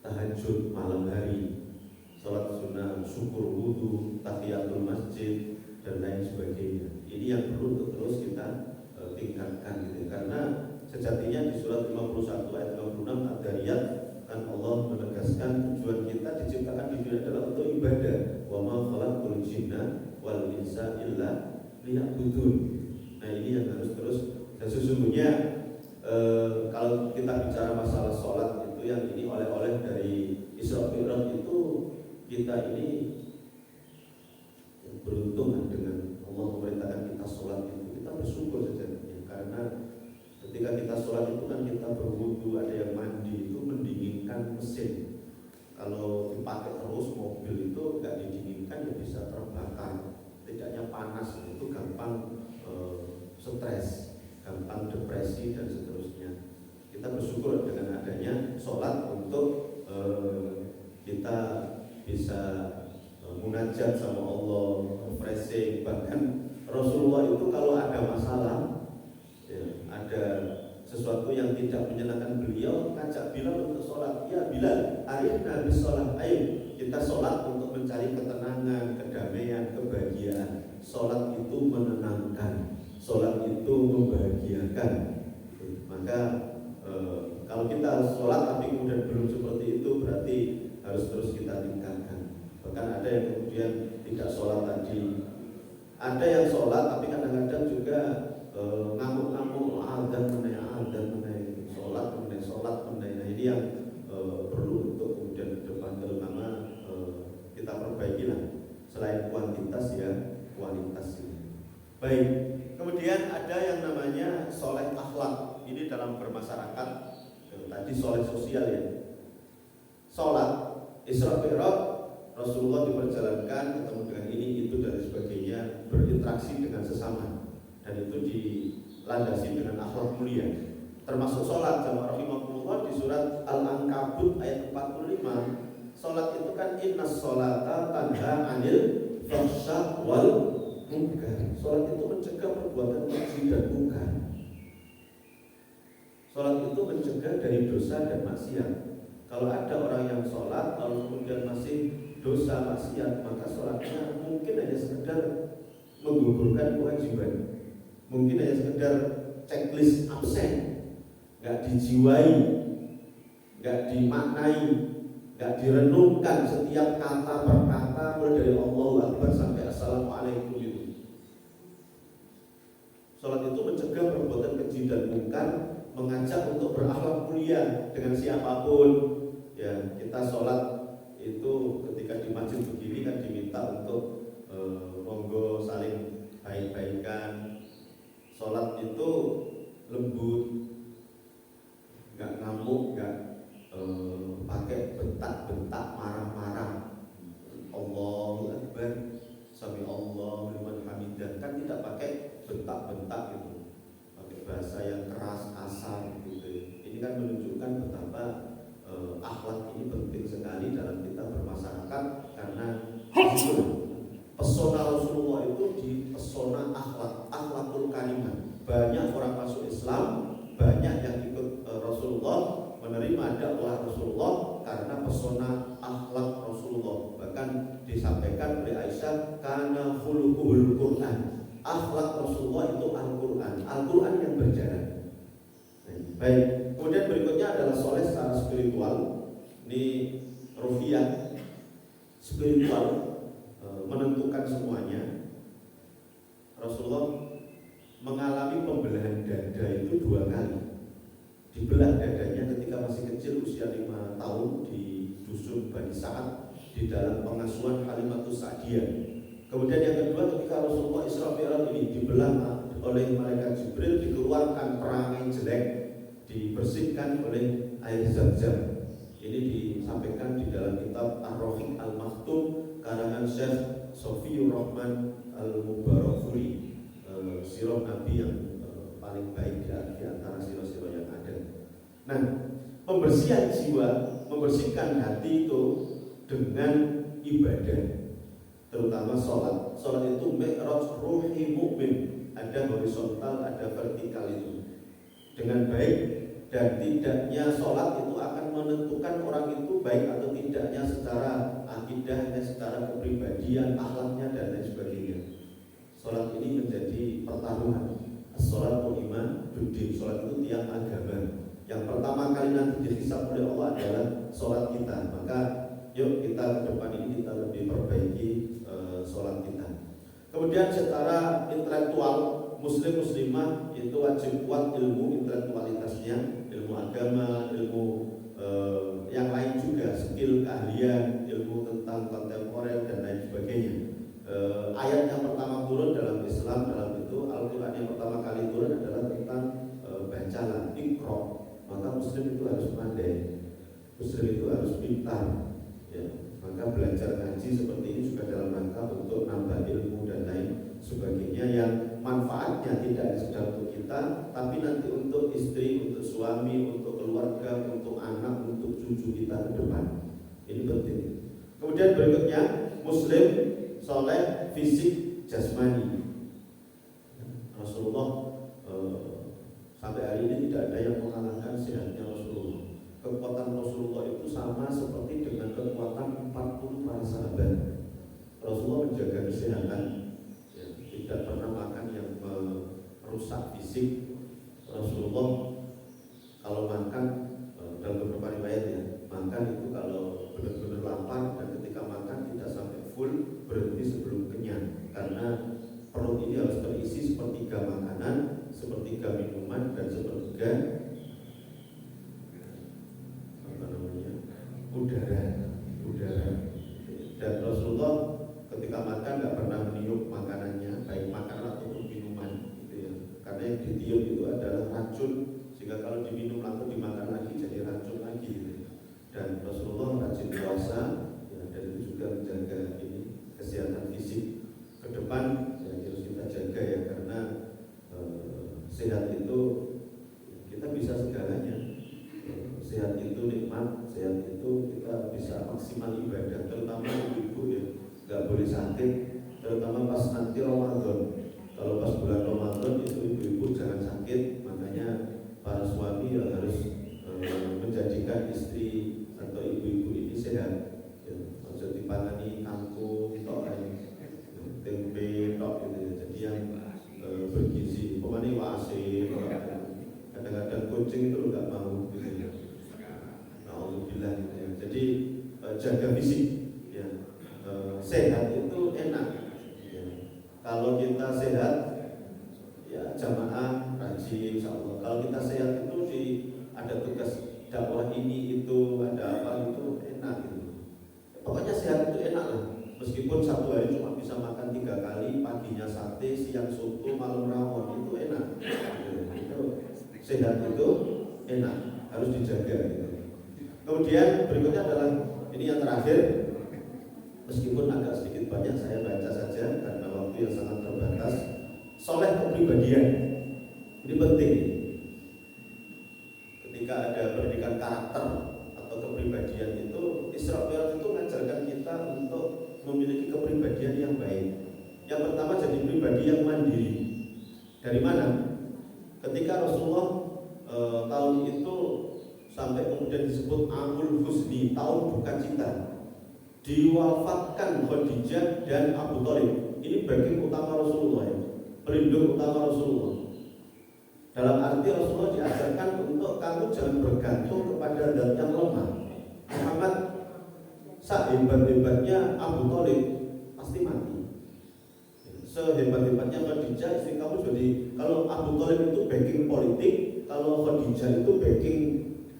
tahajud malam hari, sholat sunnah syukur wudhu, tahiyatul masjid, dan lain sebagainya. Ini yang perlu untuk terus kita tingkatkan gitu. Karena sejatinya di surat 51 ayat 56 Ad-Dariyat kan Allah menegaskan tujuan kita diciptakan di dunia adalah untuk ibadah. Wa ma khalaqtul jinna wal insa illa liya'budun. Nah, ini yang harus terus. Dan sesungguhnya kalau kita bicara masalah sholat itu yang ini oleh-oleh dari Isra Mi'raj itu, kita ini beruntung dengan Allah memerintahkan kita sholat itu. Kita bersyukur sejatinya, karena ketika kita sholat itu kan kita berwudu, ada yang mandi, itu mendinginkan mesin. Kalau dipakai terus mobil itu nggak didinginkan ya bisa terbakar. Tidaknya panas itu gampang stres, gampang depresi dan seterusnya. Kita bersyukur dengan adanya sholat untuk kita bisa munajat sama Allah, refreshing. Bahkan Rasulullah itu kalau ada masalah, ya, ada sesuatu yang tidak menyenangkan beliau, ngajak Bilal untuk sholat. Ya Bilal, arifna bis sholat. Ayo kita sholat untuk mencari ketenangan, kedamaian, kebahagiaan. Sholat itu menenangkan, sholat itu membahagiakan. Maka kalau kita sholat tapi kemudian belum seperti itu, berarti harus terus kita tingkatkan. Bahkan ada yang kemudian tidak sholat tadi. Ada yang sholat tapi kadang-kadang juga ngamuk-ngamuk, azan menai, sholat menai. Nah, ini yang perlu untuk kemudian ke depan, terutama kita perbaikilah. Selain kuantitas ya kualitas ini. Baik, kemudian ada yang namanya soleh akhlak. Ini dalam bermasyarakat. Tadi soleh sosial ya. Sholat Isra Mi'raj, Rasulullah diperjalankan ketemu dengan ini, itu dan sebagainya, berinteraksi dengan sesama, dan itu dilandasi dengan akhlak mulia. Termasuk sholat, jamaah rahimahumullah, di surat Al-Ankabut ayat 45. Sholat itu kan innas sholata tanha anil fahsya wal munkar. Sholat itu mencegah perbuatan keji dan munkar. Sholat itu mencegah dari dosa dan maksiat. Kalau ada orang yang sholat lalu kemudian masih dosa maksiat, maka sholatnya mungkin hanya sekedar menggugurkan kewajiban, mungkin hanya sekedar checklist absen, nggak dijiwai, nggak dimaknai, nggak direnungkan setiap kata per kata, mulai dari Allahu Akbar sampai Assalamualaikum itu. Sholat itu mencegah perbuatan keji dan munkar, mengajak untuk berakhlak mulia dengan siapapun. Ya, kita sholat itu ketika di minta untuk monggo saling baik-baikan. Sholat itu lembut, nggak ngamuk, nggak pakai bentak-bentak, marah-marah. Allahu Akbar, sami Allahu liman hamidah, kan tidak pakai bentak-bentak gitu, pakai bahasa yang keras, kasar gitu. Ini kan menunjukkan betapa akhlak ini penting sekali dalam kita bermasyarakat, karena pesona Rasulullah itu di pesona akhlakul karimah. Banyak orang masuk Islam, banyak yang ikut Rasulullah, menerima dakwah Rasulullah karena pesona akhlak Rasulullah. Bahkan disampaikan oleh Aisyah, karena khuluquhul Quran, akhlak Rasulullah itu Al-Quran, Al-Quran yang berjalan. Baik, kemudian berikutnya adalah soleh secara spiritual. Ini ruhiyah spiritual, menentukan semuanya. Rasulullah mengalami pembelahan dada itu 2 kali. Dibelah dadanya ketika masih kecil, usia 5 tahun, di dusun Bani Sa'ad, di dalam pengasuhan Halimatus Sa'diyah. Kemudian yang kedua, ketika Rasulullah Isra Mi'raj ini dibelah oleh malaikat Jibril, dikeluarkan perangai jelek, dibersihkan oleh air Zam-Zam. Ini disampaikan di dalam kitab Ar-Rahiq Al-Maktum karangan Syekh Sofiyur Rahman Al-Mubarakfuri, sirah Nabi yang paling baik di antara sirah-sirah yang ada. Nah, pembersihan jiwa, membersihkan hati itu dengan ibadah, terutama sholat. Sholat itu mi'raj ruhi mu'min, ada horizontal, ada vertikal itu. Dengan baik dan tidaknya sholat itu akan menentukan orang itu baik atau tidaknya secara akidahnya, secara kepribadian, akhlaknya dan lain sebagainya. Sholat ini menjadi pertaruhan. Sholat iman budi, sholat itu tiang agama. Yang pertama kali nanti dihisab oleh Allah adalah sholat kita. Maka yuk kita ke depan ini kita lebih perbaiki sholat kita. Kemudian secara intelektual, muslim muslimah itu wajib kuat ilmu intelektualitasnya, ilmu agama, ilmu yang lain juga, skill, keahlian, ilmu tentang kontemporer dan lain sebagainya. Ayat yang pertama turun dalam Islam, dalam itu Al-Quran yang pertama kali turun adalah tentang bacalah, Iqra. Maka muslim itu harus pandai, muslim itu harus pintar, ya. Maka belajar ngaji seperti ini juga dalam rangka untuk nambah ilmu dan lain sebagainya, yang manfaatnya tidak sekedar untuk kita, tapi nanti untuk istri, untuk suami, untuk keluarga, untuk anak, untuk cucu kita ke depan. Ini penting. Kemudian berikutnya, muslim soleh fisik jasmani. Rasulullah sampai hari ini tidak ada yang mengalahkan sehatnya Rasulullah. Kekuatan Rasulullah itu sama seperti dengan kekuatan 40 para sahabat. Rasulullah menjaga kesehatan, ya, tidak pernah makan yang merusak fisik. Rasulullah kalau makan, dalam beberapa riwayat ya, makan itu kalau benar-benar lapar, dan ketika makan tidak sampai full, berhenti sebelum kenyang, karena perut ini harus terisi sepertiga makanan, sepertiga minuman, dan sepertiga udara. Dan Rasulullah ketika makan nggak pernah meniup makanannya, baik makanan ataupun minuman, gitu ya. Karena yang ditiup itu adalah racun, sehingga kalau diminum langsung dimakan lagi jadi racun lagi, gitu ya. Dan Rasulullah rajin puasa, ya, dan itu juga menjaga ini kesehatan fisik. Ke depan ya, harus kita jaga ya, karena sehat itu kita bisa segalanya. Sehat itu nikmat, sehat itu kita bisa maksimal ibadah, terutama ibu-ibu ya, nggak boleh sakit, terutama pas nanti Ramadan. Kalau pas bulan Ramadan itu ibu-ibu jangan sakit, makanya para suami ya harus menjadikan istri atau ibu-ibu ini sehat. Ya, harus dipangani kangkung, tempe, gitu ya. Jadi yang bergizi, pemani wasi, kadang-kadang kucing itu nggak mau, gitu ya. Alhamdulillah, gitu ya. Jadi jaga fisik, ya. Sehat itu enak, ya. Kalau kita sehat, ya jamaah rajin, insyaallah. Kalau kita sehat itu ada tugas dakwah ini itu, ada apa itu enak gitu. Pokoknya sehat itu enak lah. Meskipun meskipun satu hari cuma bisa makan 3 kali, paginya sate, siang soto, malam rawon, itu enak. Itu sehat, itu enak, harus dijaga gitu. Kemudian berikutnya adalah ini yang terakhir, meskipun agak sedikit banyak saya baca saja karena waktu yang sangat terbatas. Soleh kepribadian ini penting. Ketika ada pendidikan karakter atau kepribadian itu, Isra Mi'raj itu mengajarkan kita untuk memiliki kepribadian yang baik. Yang pertama, jadi pribadi yang mandiri. Dari mana? Ketika Rasulullah tahun itu sampai kemudian disebut Amul Husni, tahun duka cita, diwafatkan Khadijah dan Abu Thalib. Ini backing utama Rasulullah ya, pelindung utama Rasulullah. Dalam arti Rasulullah diajarkan untuk kamu jangan bergantung kepada zat yang lemah. Muhammad sehebat-hebatnya Abu Thalib pasti mati. Sehebat-hebatnya Khadijah istri kamu, jadi kalau Abu Thalib itu backing politik, kalau Khadijah itu backing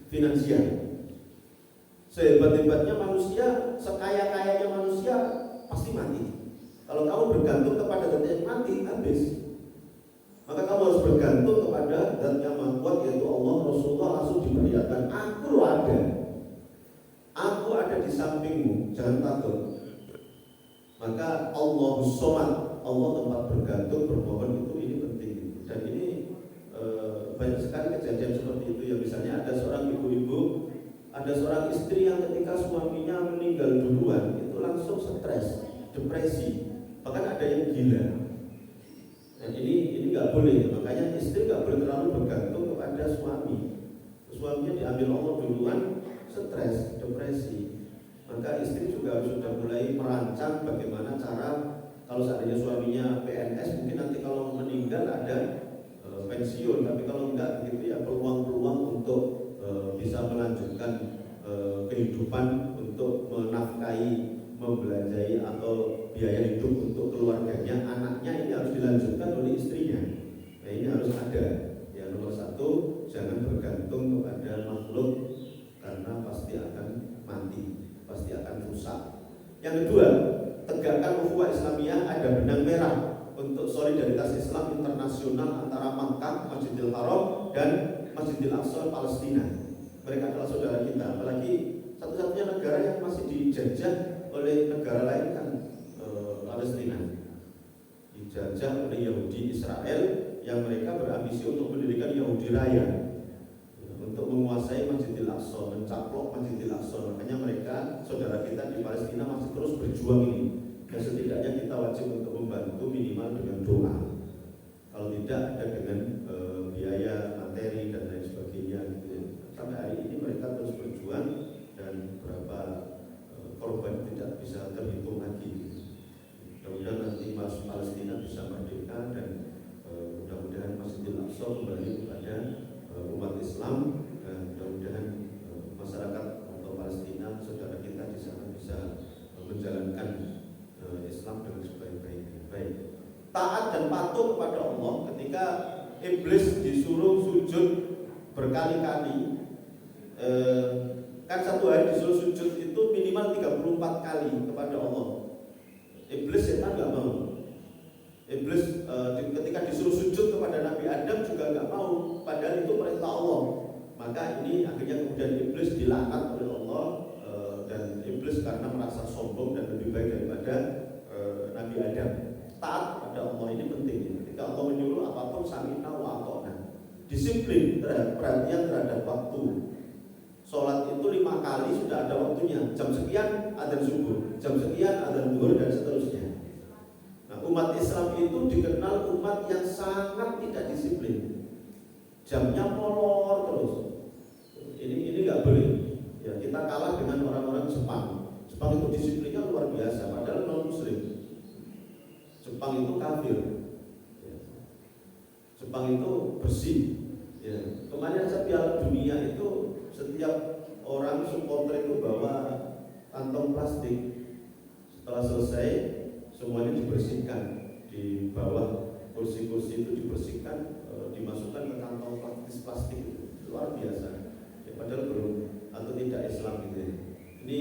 finansial. Sehebat-hebatnya manusia, sekaya-kayanya manusia pasti mati. Kalau kamu bergantung kepada zat yang mati, habis. Maka kamu harus bergantung kepada zat yang maha kuat, yaitu Allah. Rasulullah langsung diperlihatkan, aku ada di sampingmu, jangan takut. Maka Allahus Somad, Allah tempat bergantung, bermohon, itu ini penting. Dan ini banyak sekali kejadian seperti itu ya. Misalnya ada seorang ibu-ibu, ada seorang istri yang ketika suaminya meninggal duluan itu langsung stres, depresi, bahkan ada yang gila. Dan ini nggak boleh, makanya istri nggak boleh terlalu bergantung kepada suami. Suaminya diambil Allah duluan, stres, depresi. Maka istri juga sudah mulai merancang bagaimana cara, kalau seandainya suaminya PNS, mungkin nanti kalau meninggal ada pensiun, tapi kalau enggak begitu ya peluang-peluang untuk bisa melanjutkan kehidupan, untuk menafkahi, membelanjai atau biaya hidup untuk keluarganya, anaknya, ini harus dilanjutkan oleh istrinya. Nah ini harus ada. Yang nomor satu, jangan bergantung kepada makhluk karena pasti akan mati, pasti akan rusak. Yang kedua, tegakkan ukhuwah Islamiyah, ada benang merah untuk solidaritas Islam internasional antara Makkah, Masjidil Haram dan Masjidil Aqsa Palestina. Mereka adalah saudara kita, apalagi satu-satunya negara yang masih dijajah oleh negara lain kan Palestina. Dijajah oleh Yahudi Israel yang mereka berambisi untuk mendirikan Yahudi Raya, untuk menguasai Masjidil Aqsa, mencaplok Masjidil Aqsa. Makanya mereka, saudara kita di Palestina, masih terus berjuang ini. Dan setidaknya kita wajib untuk membantu minimal dengan doa. Kalau tidak ada dengan biaya materi dan lain sebagainya gitu ya. Sampai hari ini mereka terus berjuang dan berapa korban tidak bisa terhitung lagi. Mudah-mudahan nanti Palestina bisa merdeka dan mudah-mudahan Masjidil Aqsa kembali kepada umat Islam, dan mudah-mudahan masyarakat atau Palestina, saudara kita di sana bisa menjalankan Islam dengan sebaik-baiknya. Baik. Taat dan patuh kepada Allah. Ketika iblis disuruh sujud berkali-kali, kan satu hari disuruh sujud itu minimal 34 kali kepada Allah. Iblis setan nggak mau. Iblis ketika disuruh sujud kepada Nabi Adam juga nggak mau, padahal itu perintah Allah. Maka ini akhirnya kemudian iblis dilaknat oleh Allah, dan iblis karena merasa sombong dan lebih baik daripada Nabi Adam. Taat kepada Allah ini penting. Ketika Allah menyuruh apapun, sami'na wa ata'na. Disiplin, perhatian terhadap waktu. Sholat itu 5 kali sudah ada waktunya. Jam sekian adzan subuh, jam sekian adzan zuhur, dan seterusnya. Nah, umat Islam itu dikenal umat yang sangat tidak disiplin. Jamnya molor terus. Ini nggak boleh. Ya, kita kalah dengan orang-orang Jepang. Jepang itu disiplinnya luar biasa, padahal non Muslim. Jepang itu kafir. Ya. Jepang itu bersih. Ya. Kemarin saja Piala Dunia itu setiap orang supporter itu bawa kantong plastik. Setelah selesai, semuanya dibersihkan. Di bawah kursi-kursi itu dibersihkan, dimasukkan ke kantong plastik itu. Luar biasa. Ya, padahal belum atau tidak Islam gitu ya. Ini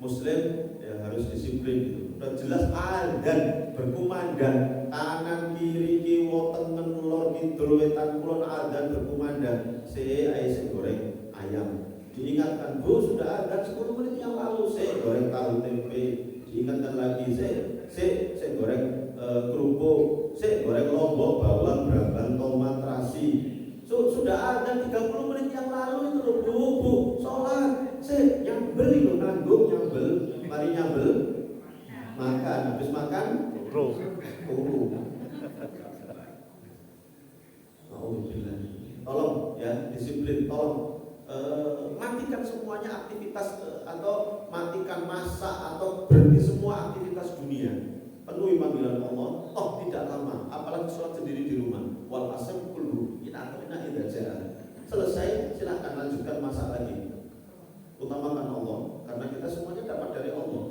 Muslim ya harus disiplin gitu. Udah jelas adzan berkumandang kanan kiri kiwa tengen lor kidul wetan kulon adzan berkumandang. Sing goreng ayam. Diingatkan, Bu, sudah adzan 10 menit yang lalu. Goreng tahu tempe. Diingatkan lagi, saya goreng kerupuk, saya goreng lombok, bawang, brambang, tomat, terasi. Sudah adzan 30 menit yang lalu itu loh, Bu, sholat. Saya nyambel itu, nanggung nyambel, mari nyambel, makan, habis makan, turu. Tolong ya, disiplin, tolong. Matikan semuanya aktivitas atau matikan masak atau berhenti semua aktivitas dunia. Penuhi panggilan Allah. Toh tidak lama, apalagi sholat sendiri di rumah. Wal asr kullu ina'atuna idza ja'a. Selesai, silakan lanjutkan masak lagi. Utamakan Allah, karena kita semuanya dapat dari Allah.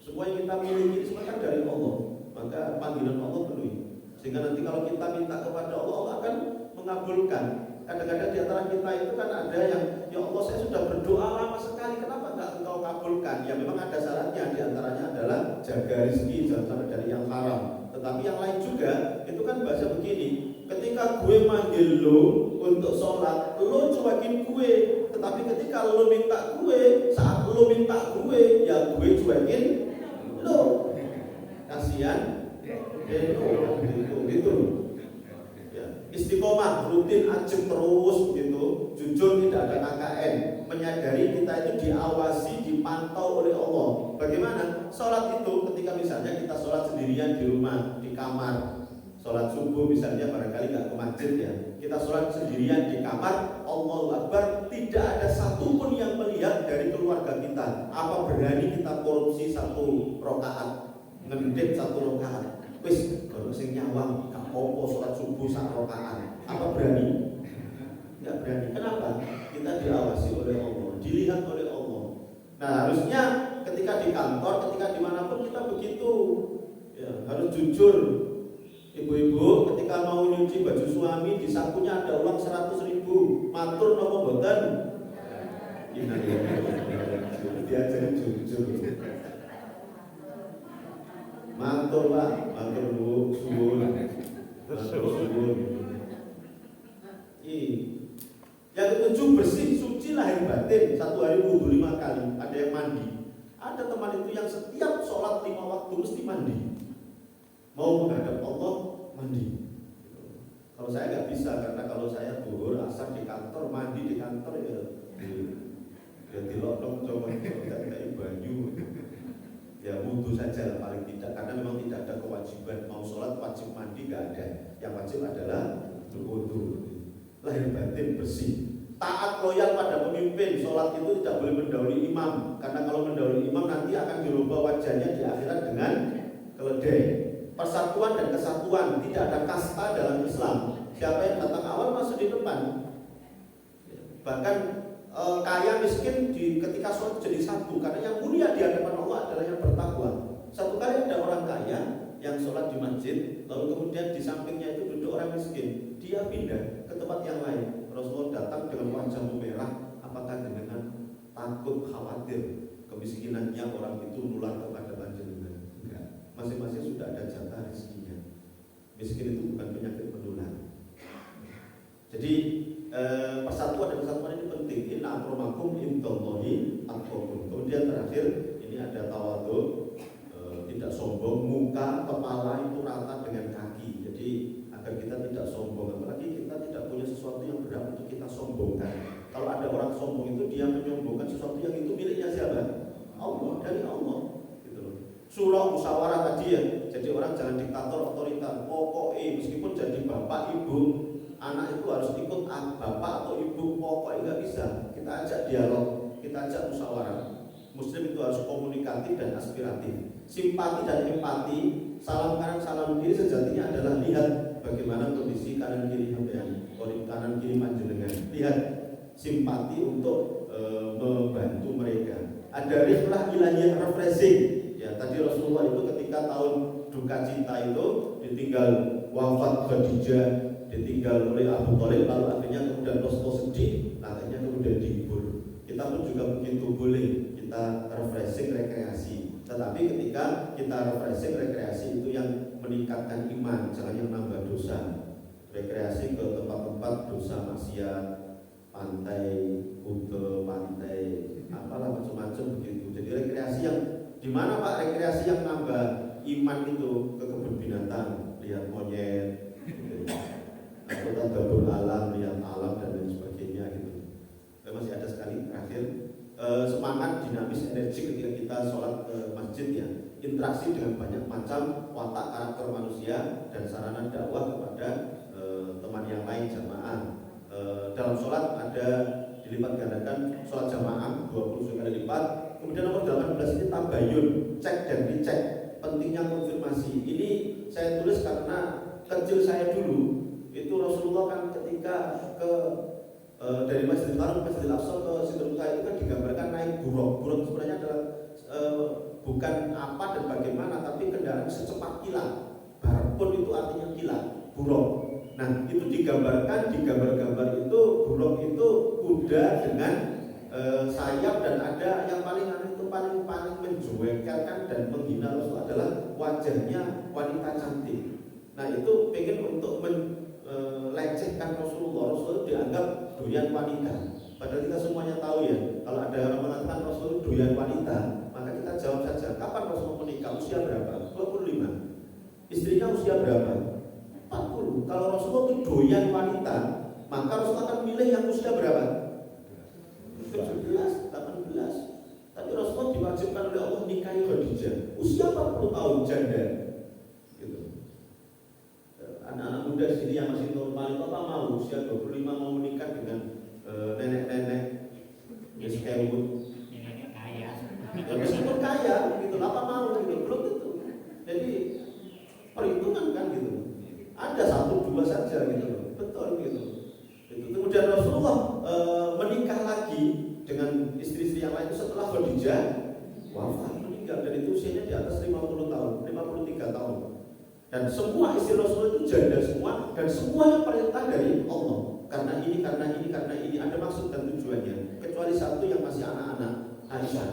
Semua yang kita miliki semua kan dari Allah. Maka panggilan Allah penuhi. Sehingga nanti kalau kita minta kepada Allah, Allah akan mengabulkan. Kadang-kadang di antara kita itu kan ada yang, ya Allah saya sudah berdoa lama sekali, kenapa enggak engkau kabulkan? Ya memang ada syaratnya, di antaranya adalah jaga rezeki, jangan dari yang haram. Tetapi yang lain juga, itu kan bahasa begini, ketika gue manggil lo untuk sholat, lo cuekin gue. Tetapi ketika lo minta gue, saat lo minta gue, ya gue cuekin lo. Kasihan, gitu. Istiqomah, rutin, ajeng terus begitu, jujur tidak ada KKN, menyadari kita itu diawasi, dipantau oleh Allah. Bagaimana? Sholat itu ketika misalnya kita sholat sendirian di rumah, di kamar, sholat subuh misalnya barangkali nggak ke masjid ya, kita sholat sendirian di kamar, Allahu Akbar, tidak ada satupun yang melihat dari keluarga kita. Apa berani kita korupsi 1 rakaat, ngedit 1 rakaat? Wis, kalau sing nyawang gak apa-apa sholat subuh 1 rakaat. Apa berani? Gak berani. Kenapa? Kita diawasi oleh Allah, dilihat oleh Allah. Nah harusnya ketika di kantor, ketika dimanapun kita begitu ya, harus jujur. Ibu-ibu ketika mau nyuci baju suami, di sakunya ada uang 100.000. Matur napa mboten? Diajarin jujur. Matur Pak, matur Bu, suwun. Yang ketujuh bersih, suci lahir batin. 1 hari wudu 5 kali. Ada yang mandi. Ada teman itu yang setiap sholat 5 waktu mesti mandi. Mau menghadap Allah, mandi. Kalau saya nggak bisa, karena kalau saya zuhur, asar di kantor, mandi di kantor ya dilokong coba kayak banyu. Ya wudhu saja lah paling tidak, karena memang tidak ada kewajiban mau sholat wajib mandi, nggak ada. Yang wajib adalah wudhu. Lahir batin bersih, taat loyal pada pemimpin. Sholat itu tidak boleh mendahului imam, karena kalau mendahului imam nanti akan dirubah wajahnya di akhirat dengan keledai. Persatuan dan kesatuan, tidak ada kasta dalam Islam. Siapa yang datang awal masuk di depan. Bahkan kaya miskin ketika sholat jadi satu, karena yang mulia di hadapan Allah adalah yang bertakwa. Satu kali ada orang kaya yang sholat di masjid, lalu kemudian di sampingnya itu duduk orang miskin. Dia pindah ke tempat yang lain. Rasulullah datang dengan wajah memerah. Apakah dengan takut, khawatir kemiskinannya orang itu nular kepada panjenengan? Enggak. Masing-masing sudah ada jatah rezekinya. Miskin itu bukan penyakit menular. Jadi persatuan dan kesatuan ini penting. Inna akramakum indallahi atqakum. Kemudian terakhir ini ada tawadhu, tidak sombong, muka, kepala itu rata dengan kaki. Jadi agar kita tidak sombong, apalagi kita tidak punya sesuatu yang berhak untuk kita sombongkan. Kalau ada orang sombong itu dia menyombongkan sesuatu yang itu miliknya siapa? Allah, dari Allah. Gitu loh. Surah musyawarah tadi ya. Jadi orang jangan diktator otoriter. Pokoknya meskipun jadi bapak ibu, anak itu harus ikut bapak atau ibu, pokoknya nggak bisa. Kita ajak dialog, kita ajak musyawarah. Muslim itu harus komunikatif dan aspiratif. Simpati dan empati, salam kanan salam kiri sejatinya adalah lihat bagaimana kondisi kanan kiri sampean, kanan kiri panjenengan. Lihat simpati untuk membantu mereka. Ada riflah ilahiyah refreshing. Ya, tadi Rasulullah itu ketika tahun duka cita itu ditinggal wafat Khadijah, ditinggal oleh Abu Thalib, lalu akhirnya kemudian Rasulullah sedih, akhirnya kemudian dihibur. Kita pun juga begitu boleh. kita refreshing rekreasi. Tetapi ketika kita refreshing rekreasi itu yang meningkatkan iman, jangan yang nambah dosa. Rekreasi ke tempat-tempat dosa maksiat, pantai, kute, pantai, apalah macam-macam begitu. Jadi rekreasi yang di mana Pak? Rekreasi yang nambah iman itu ke kebun binatang, lihat monyet, gitu. Atau tadabbur alam, lihat alam dan lain sebagainya gitu. Masih ada sekali terakhir, semangat dinamis energi ketika kita sholat ke masjid ya, interaksi dengan banyak macam watak karakter manusia dan sarana dakwah kepada teman yang lain jamaah. Dalam sholat ada dilipat gandakan sholat jamaah 20 kali lipat. Kemudian nomor 18 ini tabayun, cek dan dicek, pentingnya konfirmasi. Ini saya tulis karena kecil saya dulu itu Rasulullah kan ketika ke dari Masjidil Haram ke Masjidil Aqsa ke Sidratul Muntaha itu kan digambarkan naik buruk. Buruk sebenarnya adalah bukan apa dan bagaimana, tapi kendaraan secepat kilat. Barpun itu artinya kilat, buruk. Nah itu digambarkan di gambar-gambar itu buruk itu kuda dengan sayap, dan ada yang paling aneh itu paling menjuengkelkan dan menghina Rasul adalah wajahnya wanita cantik. Nah itu pengen untuk melecehkan Rasulullah. Rasul dianggap doyan wanita. Padahal kita semuanya tahu ya, kalau ada orang mengatakan Rasul doyan wanita, maka kita jawab saja, kapan Rasul menikah, usia berapa? 25. Istrinya usia berapa? 40. Kalau Rasulullah itu doyan wanita, maka Rasul akan milih yang usia berapa? 17, 18. Tapi Rasulullah diwajibkan oleh Allah nikahi Khadijah usia 40 tahun, janda. Gitu. Anak-anak muda di sini yang masih normal itu apa mau usia 25 mau menikah dengan nenek-nenek miskerwood? Neneknya kaya. Ya, meskipun kaya, gitu. Apa mau gitu? Belum tentu. Jadi perhitungan kan gitu. Ada 1-2 saja gitu. Betul gitu. Kemudian Rasulullah menikah lagi dengan istri-istri yang lain setelah Khadijah wafat, meninggal, dan itu usianya di atas 50 tahun, 53 tahun. Dan semua istri Rasulullah itu janda semua, dan semuanya perintah dari Allah. Karena ini ada maksud dan tujuannya. Kecuali satu yang masih anak-anak, Aisyah.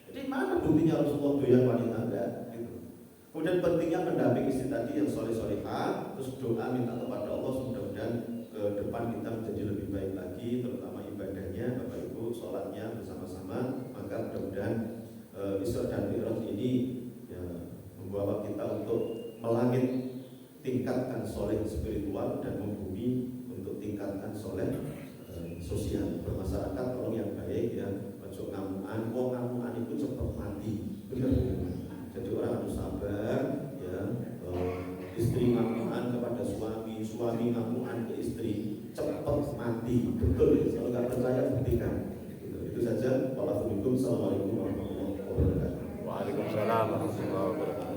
Jadi mana buktinya Rasulullah doyan wanita? Enggak gitu. Kemudian pentingnya mendamping istri tadi yang soleh-solehah, terus doa minta kepada Allah mudah-mudahan ke depan kita menjadi lebih baik lagi, terutama ibadahnya, Bapak Ibu, sholatnya bersama-sama. Maka mudah-mudahan Isra dan Mi'raj ini ya, membawa kita untuk melangit, tingkatkan soleh spiritual, dan membumi untuk tingkatkan soleh sosial bermasyarakat. Tolong yang baik ya, ojo ngamuan. Ngamuan itu cepat mati. Benar. Jadi orang harus sabar ya. Istri ngamuan kepada suami, suami ngamuan ke istri, cepat mati. Betul. Kalau nggak percaya buktikan. Itu saja. Assalamualaikum warahmatullahi wabarakatuh. Waalaikumsalam warahmatullahi wabarakatuh.